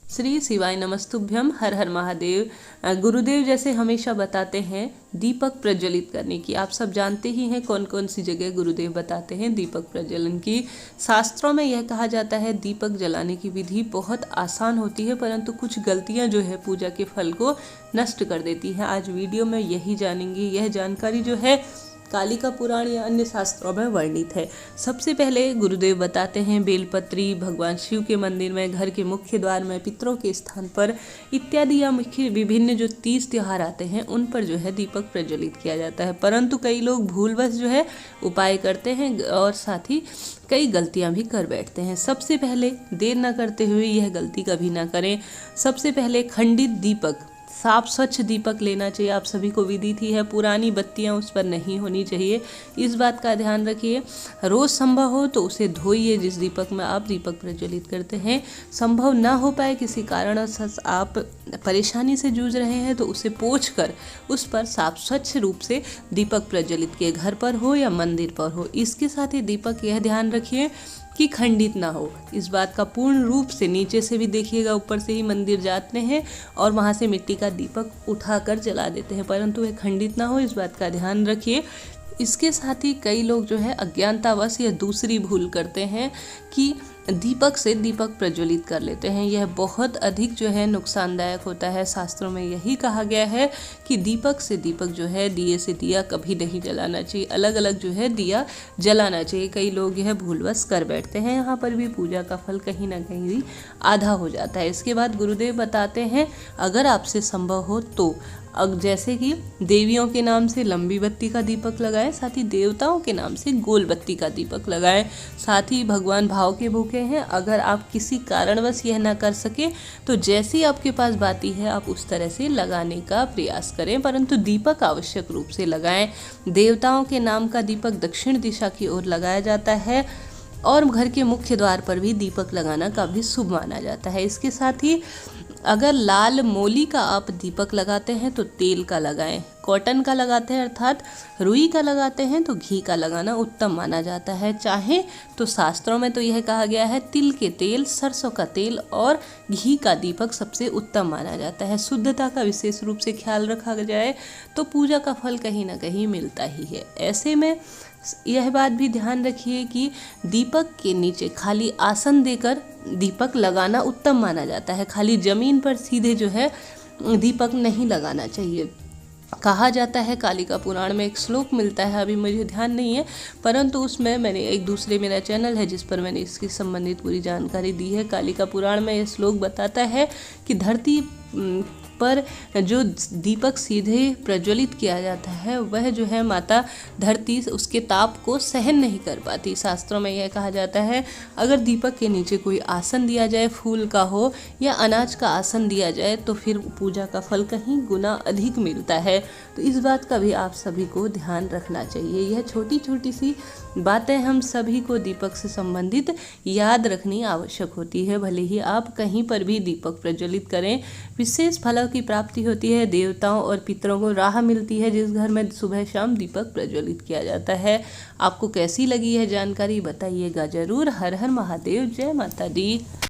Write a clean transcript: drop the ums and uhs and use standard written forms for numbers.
श्री शिवाय नमस्तुभ्यम। हर हर महादेव। गुरुदेव जैसे हमेशा बताते हैं दीपक प्रज्वलित करने की। आप सब जानते ही हैं कौन कौन सी जगह गुरुदेव बताते हैं दीपक प्रज्वलन की। शास्त्रों में यह कहा जाता है दीपक जलाने की विधि बहुत आसान होती है, परंतु कुछ गलतियां जो है पूजा के फल को नष्ट कर देती हैं। आज वीडियो में यही जानेंगे। यह जानकारी जो है कालिका पुराण या अन्य शास्त्रों में वर्णित है। सबसे पहले गुरुदेव बताते हैं बेलपत्री भगवान शिव के मंदिर में, घर के मुख्य द्वार में, पितरों के स्थान पर इत्यादि या मुख्य विभिन्न जो 30 त्योहार आते हैं उन पर जो है दीपक प्रज्वलित किया जाता है। परंतु कई लोग भूलवश जो है उपाय करते हैं और साथ ही कई गलतियां भी कर बैठते हैं। सबसे पहले देर न करते हुए यह गलती कभी ना करें। सबसे पहले खंडित दीपक, साफ स्वच्छ दीपक लेना चाहिए। आप सभी को विदित ही है, पुरानी बत्तियां उस पर नहीं होनी चाहिए। इस बात का ध्यान रखिए। रोज संभव हो तो उसे धोइए जिस दीपक में आप दीपक प्रज्वलित करते हैं। संभव ना हो पाए, किसी कारणवश आप परेशानी से जूझ रहे हैं, तो उसे पोंछकर उस पर साफ स्वच्छ रूप से दीपक प्रज्वलित किए, घर पर हो या मंदिर पर हो। इसके साथ ही दीपक यह ध्यान रखिए कि खंडित ना हो। इस बात का पूर्ण रूप से, नीचे से भी देखिएगा, ऊपर से ही मंदिर जाते हैं और वहां से मिट्टी का दीपक उठाकर जला देते हैं, परंतु वह खंडित ना हो, इस बात का ध्यान रखिए। इसके साथ ही कई लोग जो है अज्ञानतावश या दूसरी भूल करते हैं कि दीपक से दीपक प्रज्वलित कर लेते हैं। यह बहुत अधिक जो है नुकसानदायक होता है। शास्त्रों में यही कहा गया है कि दीपक से दीपक जो है, दिए से दिया कभी नहीं जलाना चाहिए। अलग अलग जो है दिया जलाना चाहिए। कई लोग यह भूलवश कर बैठते हैं, यहाँ पर भी पूजा का फल कहीं ना कहीं आधा हो जाता है। इसके बाद गुरुदेव बताते हैं अगर आपसे संभव हो तो जैसे कि देवियों के नाम से लंबी बत्ती का दीपक लगाएं, साथ ही देवताओं के नाम से गोल बत्ती का दीपक लगाएं। साथ ही भगवान भाव के भूखे हैं। अगर आप किसी कारणवश यह ना कर सके तो जैसी आपके पास बाती है आप उस तरह से लगाने का प्रयास करें, परंतु दीपक आवश्यक रूप से लगाएं। देवताओं के नाम का दीपक दक्षिण दिशा की ओर लगाया जाता है और घर के मुख्य द्वार पर भी दीपक लगाना काफी शुभ माना जाता है। इसके साथ ही अगर लाल मोली का आप दीपक लगाते हैं तो तेल का लगाएं। कॉटन का लगाते हैं अर्थात रुई का लगाते हैं तो घी का लगाना उत्तम माना जाता है। चाहे तो शास्त्रों में तो यह कहा गया है तिल के तेल, सरसों का तेल और घी का दीपक सबसे उत्तम माना जाता है। शुद्धता का विशेष रूप से ख्याल रखा जाए तो पूजा का फल कहीं ना कहीं मिलता ही है। ऐसे में यह बात भी ध्यान रखिए कि दीपक के नीचे खाली आसन देकर दीपक लगाना उत्तम माना जाता है। खाली जमीन पर सीधे जो है दीपक नहीं लगाना चाहिए। कहा जाता है, कालिका पुराण में एक श्लोक मिलता है, अभी मुझे ध्यान नहीं है, परंतु उसमें मैंने एक दूसरे मेरा चैनल है जिस पर मैंने इसकी संबंधित पूरी जानकारी दी है। कालिका पुराण में यह श्लोक बताता है कि धरती पर जो दीपक सीधे प्रज्वलित किया जाता है वह जो है माता धरती उसके ताप को सहन नहीं कर पाती। शास्त्रों में यह कहा जाता है अगर दीपक के नीचे कोई आसन दिया जाए, फूल का हो या अनाज का आसन दिया जाए, तो फिर पूजा का फल कहीं गुना अधिक मिलता है। तो इस बात का भी आप सभी को ध्यान रखना चाहिए। यह छोटी छोटी सी बातें हम सभी को दीपक से संबंधित याद रखनी आवश्यक होती है। भले ही आप कहीं पर भी दीपक प्रज्वलित करें, विशेष फलों की प्राप्ति होती है। देवताओं और पितरों को राह मिलती है जिस घर में सुबह शाम दीपक प्रज्वलित किया जाता है। आपको कैसी लगी यह जानकारी बताइएगा जरूर। हर हर महादेव। जय माता दी।